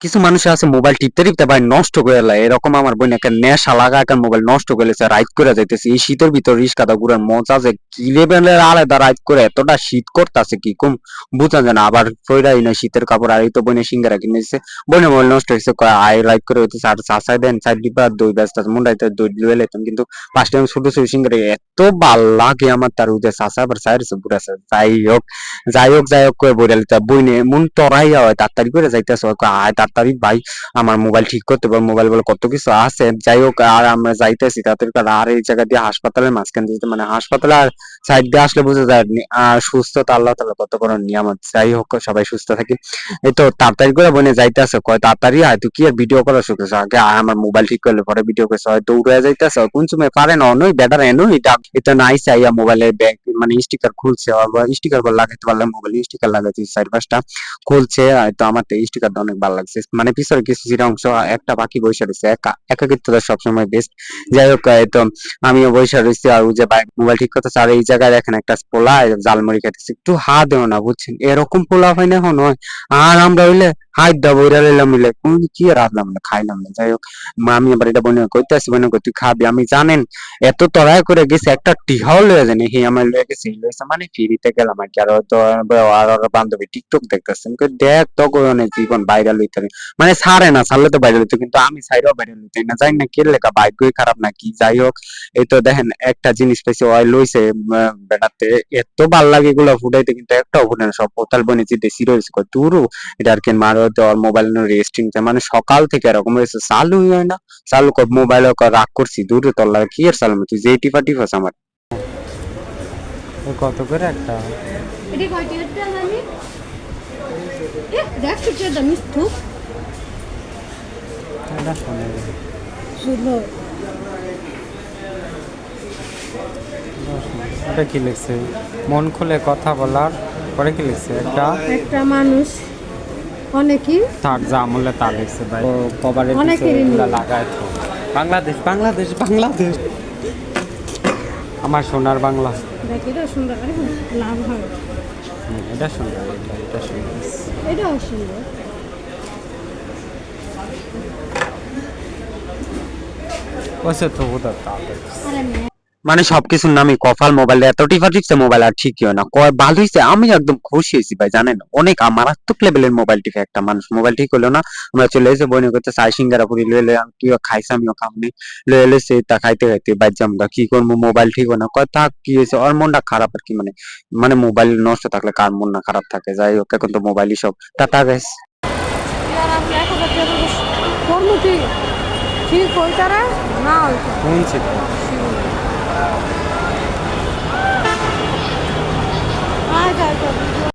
কিছু মানুষ আছে মোবাইল টিপতে টিপতে ভাই নষ্ট করে লাই, এরকম আমার বোন একটা নেশা লাগা একটা মোবাইল নষ্ট করে লেছে, রাইড করে যাইতেছে এই শীতের ভিতর রিস্কাটা ঘুরার মজা যে কি লেভেলের আলাদা, রাইড করে এতটা শীত করতেছে কি কম বুঝা যায় না। আবার ফইরাই না শীতের কাপড়, আর এই তো বোনে সিঙ্গারা কিনেছে, বোনে মোবাইল নষ্ট হয়েছে কয় আয় রাইড করে হইতেছে, আর চাষাই দেন সাইড ডিপা দই ব্যস্ত মুন্ডাইতে দই লুয়ে লাইতাম, কিন্তু ফার্স্ট টাইম ছোট ছোট সিঙ্গারা এত ভাল লাগে আমার, তার উদে চাষা আবার সাইরেছে বুড়াছে। যাই হোক করে বইরা লিতা বইনে মন তরাইয়া হয় তাড়াতাড়ি করে যাইতেছে, আয় তাড়াতাড়ি ভাই আমার মোবাইল ঠিক করতে পারবো, মোবাইল বলে কত কিছু আছে। যাই হোক আর আমরা যাইতেছি তাড়াতাড়ি করে, আর এই জায়গা দিয়ে হাসপাতালের মাঝখান দিয়ে মানে হাসপাতালে আর সাইড দিয়ে আসলে বোঝা যায় আর সুস্থতা আল্লাহ তাআলা কত বড় নিয়ামত। যাই হোক সবাই সুস্থ থাকি। এই তো তাড়াতাড়ি করে বনে যাইতেছে, কয় তাড়াতাড়ি আয়, তুই কি আর ভিডিও করা শিখেছ, আগে আয় আমার মোবাইল ঠিক করলে পরে ভিডিও করছে, হয় দৌড়ে যাইতেছে কোন সময় পারে না অনই বেটার এনই এটা নাই চাইয়া মোবাইলের ব্যাগ মানে স্টিকার খুলছে, আবার স্টিকার করে লাগাইতে পারলে মোবাইল স্টিকার লাগাইছি চার পাঁচটা খুলছে, তো আমার তো স্টিকারটা অনেক ভালো লাগছে, মানে পিছনে কিছু চিরা অংশ একটা বাকি বসে রয়েছে, একাকিত্বটা সবসময় বেস্ট। যাই হোক তো আমিও বসে রয়েছি, আর ওই যে মোবাইল ঠিক করতেছে, আর এই জায়গায় দেখেন একটা পোলা জালমুড়ি খাইতেছে, একটু হা দেও না বুঝছেন, এরকম পোলা হয় না এখন হয়। আর আমরা হইলে হাত দা বইরা লইলাম মিলে কোন কি আর রাখলাম না খাইলাম না। যাই হোক আমি আবার এটা বনে কইতেছি, বনে কই তুই খাবি, আমি জানেন এত তড়াই করে গেছে একটা টিহাও লয়ে জানি হি আমার লয়ে গেছে, লয়েছে মানে ফিরিতে গেলাম আর কি। আর হয়তো আর ওর বান্ধবী টিকটক দেখতেছেন, কই দেখ তো কই অনেক জীবন ভাইরাল হইতে মানে ছাড়ে না, ছাড়লে তো ভাইরাল হইতো, কিন্তু আমি ছাইরাও ভাইরাল হইতে না, জানি না কে লেখা ভাগ্যই খারাপ নাকি। যাই হোক এই তো দেখেন একটা জিনিস পাইছে ওই লইছে বেটাতে, এত ভাল লাগে এগুলো ফুটাইতে, কিন্তু একটাও ফুটে না, সব পোতাল বনে জিতে সিরো হয়েছে কই দূরও এটা আর কি মারো দেওয়ার মোবাইল রেস্টিং মানে সকাল থেকে এরকম হয়েছে, চালুই হয় না, চালু কর মোবাইল রাগ করছি দূরে তোর কি আর চালাম, তুই যে টিপা টিপাস আমার। কত করে একটা? এটা কয়টি একটা জানি দেখ সুটের দাম মিষ্টি এটা শোনে শুনো এটা কি লিখছে? মন খুলে কথা বলার পরে কি লিখছে? একটা মানুষ অনেকই থাক যা আমলে তা লিখছে ভাই, ও কভারে অনেকেরই এগুলা নেই। লাগায় তো। বাংলাদেশ বাংলাদেশ বাংলাদেশ আমার সোনার বাংলা। দেখ এটা সুন্দর, আরে লাভ হয়, এটা সুন্দর, এটা সুন্দর। এটাও সুন্দর। ওসে তো ওটা তা আরে মানে সবকিছুর নামই কপাল, মোবাইল এত টিপা টিপছে মোবাইল আর ঠিকই হয় না, কয় ভালো হয়েছে, আমি একদম খুশি হয়েছি ভাই জানেন, অনেক মারাত্মক লেভেলের মোবাইল টিপে একটা মানুষ, মোবাইল ঠিক হলো না আমরা চলে এসে বইনে করতে চাই সিঙ্গারা পুরি লয়ে লয়ে তুইও খাইছ আমিও খামনি, লয়ে এসে তা খাইতে খাইতে বাজ্য আমরা কি করবো, মোবাইল ঠিক হয় না, কয় থাক কি হয়েছে, ওর মনটা খারাপ আর কি, মানে মানে মোবাইল নষ্ট থাকলে কার মন না খারাপ থাকে। যাই হোক এখন তো মোবাইলই সব, টাটা গাইস। কর্ম কি ঠিক ওই তারা না ওইটা শুনছি তো।